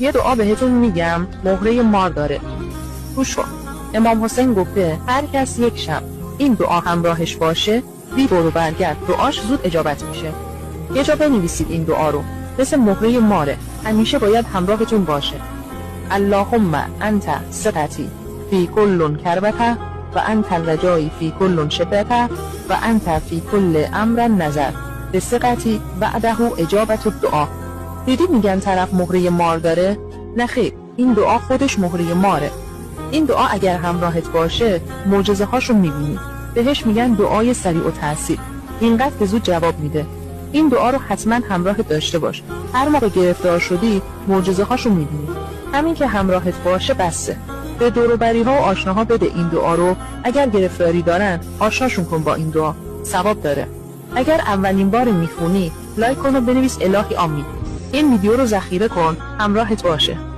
یه دعا بهتون میگم مهره مار داره. گوش کن. امام حسین گفته هر کس یک شب این دعا همراهش باشه بی برو برگرد دعاش زود اجابت میشه. یه جا بنویسید این دعا رو، مثل مهره ماره، همیشه باید همراهتون باشه. اللهم انت ثقتی فی کل کربته و انت الرجایی فی کل شدته و انت فی کل امر نظر به ثقتی بعده اجابت الدعا. دیدی میگن طرف مهره مار داره؟ نه خیر، این دعا خودش مهره ماره. این دعا اگر همراهت باشه معجزه هاشو میبینی. بهش میگن دعای سریع التأثیر، اینقدر که زود جواب میده. این دعا رو حتما همراهت داشته باش. هر موقع گرفتار شدی معجزه هاشو میبینی. همین که همراهت باشه بسه. به دور و بری ها و آشناها بده این دعا رو. اگر گرفتاری دارن آشناشون کن با این دعا، ثواب داره. اگر اولین بار میخونی لایک کن و بنویس الهی آمین. این ویدیو رو ذخیره کن، همراهت باشه.